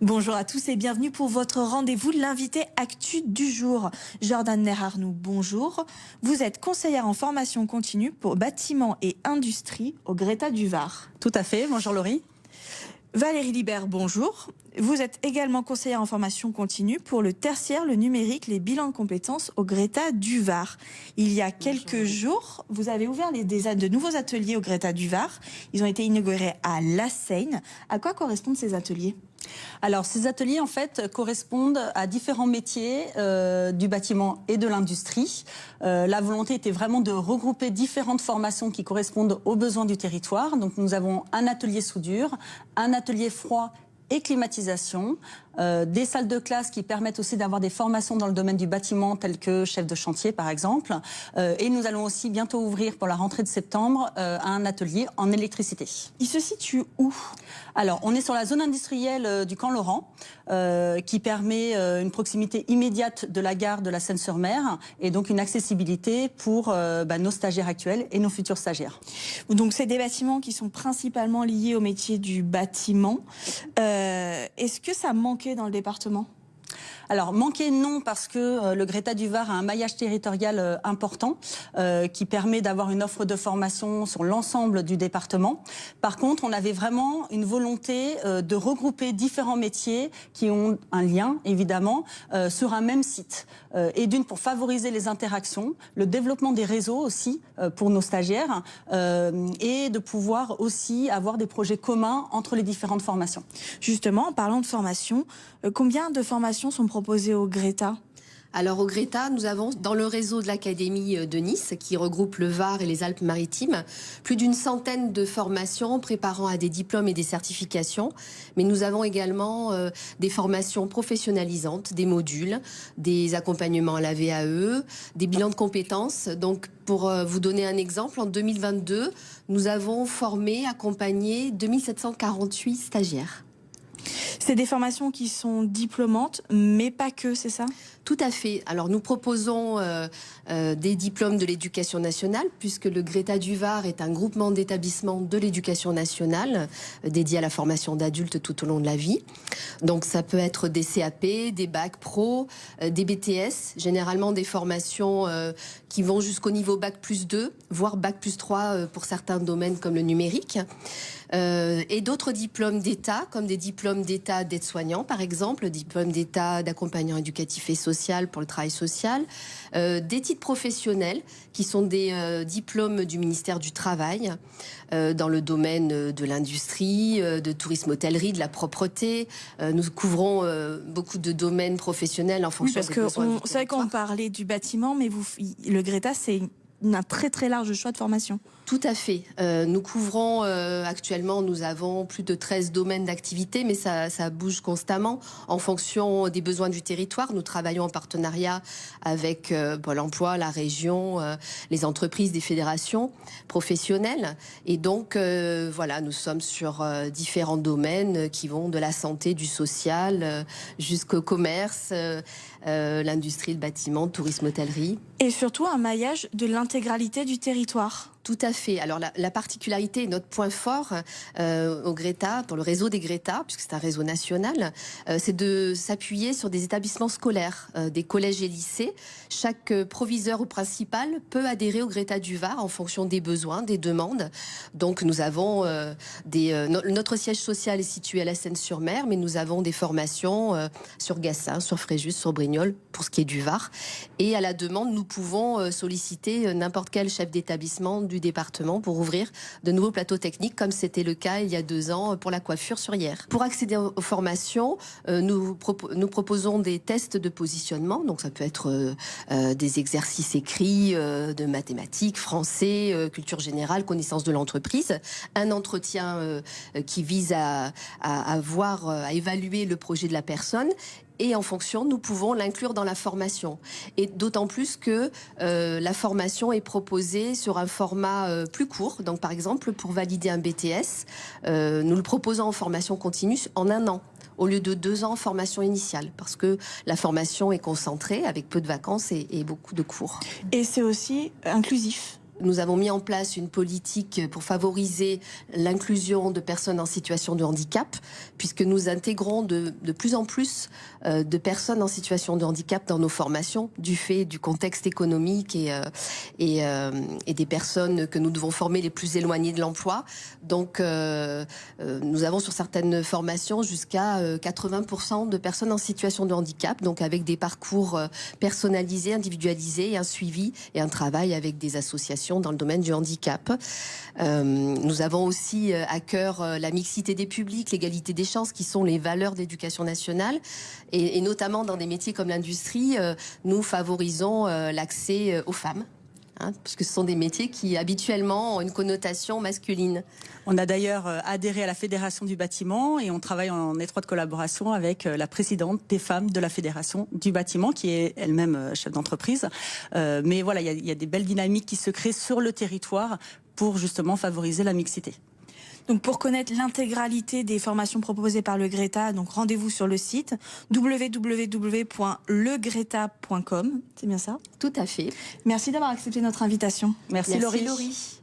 Bonjour à tous et bienvenue pour votre rendez-vous, l'invité Actu du jour. Jordan Ner-Arnoux, bonjour. Vous êtes conseillère en formation continue pour bâtiments et industrie au Greta du Var. Tout à fait, bonjour Laurie. Valérie Libert, bonjour. Vous êtes également conseillère en formation continue pour le tertiaire, le numérique, les bilans de compétences au Greta du Var. Il y a quelques jours, vous avez ouvert de nouveaux ateliers au Greta du Var. Ils ont été inaugurés à La Seyne. À quoi correspondent ces ateliers ? Alors, ces ateliers, en fait, correspondent à différents métiers du bâtiment et de l'industrie. La volonté était vraiment de regrouper différentes formations qui correspondent aux besoins du territoire. Donc, nous avons un atelier soudure, un atelier froid et climatisation, des salles de classe qui permettent aussi d'avoir des formations dans le domaine du bâtiment, telles que chef de chantier par exemple. Et nous allons aussi bientôt ouvrir pour la rentrée de septembre un atelier en électricité. Il se situe où ? Alors, on est sur la zone industrielle du Camp Laurent, qui permet une proximité immédiate de la gare de la Seine-sur-Mer et donc une accessibilité pour nos stagiaires actuels et nos futurs stagiaires. Donc, c'est des bâtiments qui sont principalement liés au métier du bâtiment. Est-ce que ça manquait dans le département ? Alors, manquer non, parce que le Greta du Var a un maillage territorial important qui permet d'avoir une offre de formation sur l'ensemble du département. Par contre, on avait vraiment une volonté de regrouper différents métiers qui ont un lien, évidemment, sur un même site. Et d'une, pour favoriser les interactions, le développement des réseaux aussi pour nos stagiaires et de pouvoir aussi avoir des projets communs entre les différentes formations. Justement, en parlant de formation, combien de formations sont proposées au Greta ? Alors au Greta, nous avons dans le réseau de l'Académie de Nice, qui regroupe le Var et les Alpes-Maritimes, plus d'une centaine de formations préparant à des diplômes et des certifications. Mais nous avons également des formations professionnalisantes, des modules, des accompagnements à la VAE, des bilans de compétences. Donc pour vous donner un exemple, en 2022, nous avons formé, accompagné 2748 stagiaires. C'est des formations qui sont diplômantes, mais pas que, c'est ça ? Tout à fait. Alors nous proposons des diplômes de l'éducation nationale, puisque le Greta du Var est un groupement d'établissements de l'éducation nationale dédié à la formation d'adultes tout au long de la vie. Donc ça peut être des CAP, des bacs pro, des BTS, généralement des formations qui vont jusqu'au niveau bac plus 2, voire bac plus 3 pour certains domaines comme le numérique. Et d'autres diplômes d'État, comme des diplômes d'État d'aide-soignant, par exemple, diplômes d'État d'accompagnant éducatif et social pour le travail social, des titres professionnels qui sont des diplômes du ministère du Travail dans le domaine de l'industrie, de tourisme hôtellerie, de la propreté. Nous couvrons beaucoup de domaines professionnels en fonction des besoins du territoire. C'est vrai qu'on parlait du bâtiment, mais le Greta, c'est un très très large choix de formation. Tout à fait. Nous couvrons actuellement, nous avons plus de 13 domaines d'activité, mais ça bouge constamment en fonction des besoins du territoire. Nous travaillons en partenariat avec Pôle emploi, la région, les entreprises, des fédérations professionnelles. Et donc, voilà, nous sommes sur différents domaines qui vont de la santé, du social, jusqu'au commerce, l'industrie, le bâtiment, le tourisme, hôtellerie. Et surtout un maillage de l'intégralité du territoire. Tout à fait. Alors la particularité, notre point fort au Greta, pour le réseau des Greta, puisque c'est un réseau national, c'est de s'appuyer sur des établissements scolaires, des collèges et lycées. Chaque proviseur ou principal peut adhérer au Greta du Var en fonction des besoins, des demandes. Donc nous avons notre siège social est situé à la Seine-sur-Mer, mais nous avons des formations sur Gassin, sur Fréjus, sur Brignoles, pour ce qui est du Var. Et à la demande, nous pouvons solliciter n'importe quel chef d'établissement du département pour ouvrir de nouveaux plateaux techniques, comme c'était le cas il y a 2 ans pour la coiffure sur Hyères. Pour accéder aux formations, nous proposons des tests de positionnement, donc ça peut être des exercices écrits de mathématiques, français, culture générale, connaissance de l'entreprise, un entretien qui vise à évaluer le projet de la personne. Et en fonction, nous pouvons l'inclure dans la formation. Et d'autant plus que la formation est proposée sur un format plus court. Donc par exemple, pour valider un BTS, nous le proposons en formation continue en 1 an, au lieu de 2 ans en formation initiale, parce que la formation est concentrée avec peu de vacances et beaucoup de cours. Et c'est aussi inclusif. Nous avons mis en place une politique pour favoriser l'inclusion de personnes en situation de handicap, puisque nous intégrons de plus en plus de personnes en situation de handicap dans nos formations, du fait du contexte économique et des personnes que nous devons former les plus éloignées de l'emploi. Donc, nous avons sur certaines formations jusqu'à 80% de personnes en situation de handicap, donc avec des parcours personnalisés, individualisés, et un suivi et un travail avec des associations dans le domaine du handicap. Nous avons aussi à cœur la mixité des publics, l'égalité des chances, qui sont les valeurs de l'éducation nationale. Et notamment dans des métiers comme l'industrie, nous favorisons l'accès aux femmes. Puisque ce sont des métiers qui habituellement ont une connotation masculine. On a d'ailleurs adhéré à la Fédération du bâtiment et on travaille en étroite collaboration avec la présidente des femmes de la Fédération du bâtiment, qui est elle-même chef d'entreprise. Mais voilà, il y a des belles dynamiques qui se créent sur le territoire pour justement favoriser la mixité. Donc pour connaître l'intégralité des formations proposées par le GRETA, donc rendez-vous sur le site www.legreta.com. C'est bien ça? Tout à fait. Merci d'avoir accepté notre invitation. Merci Laurie. Laurie.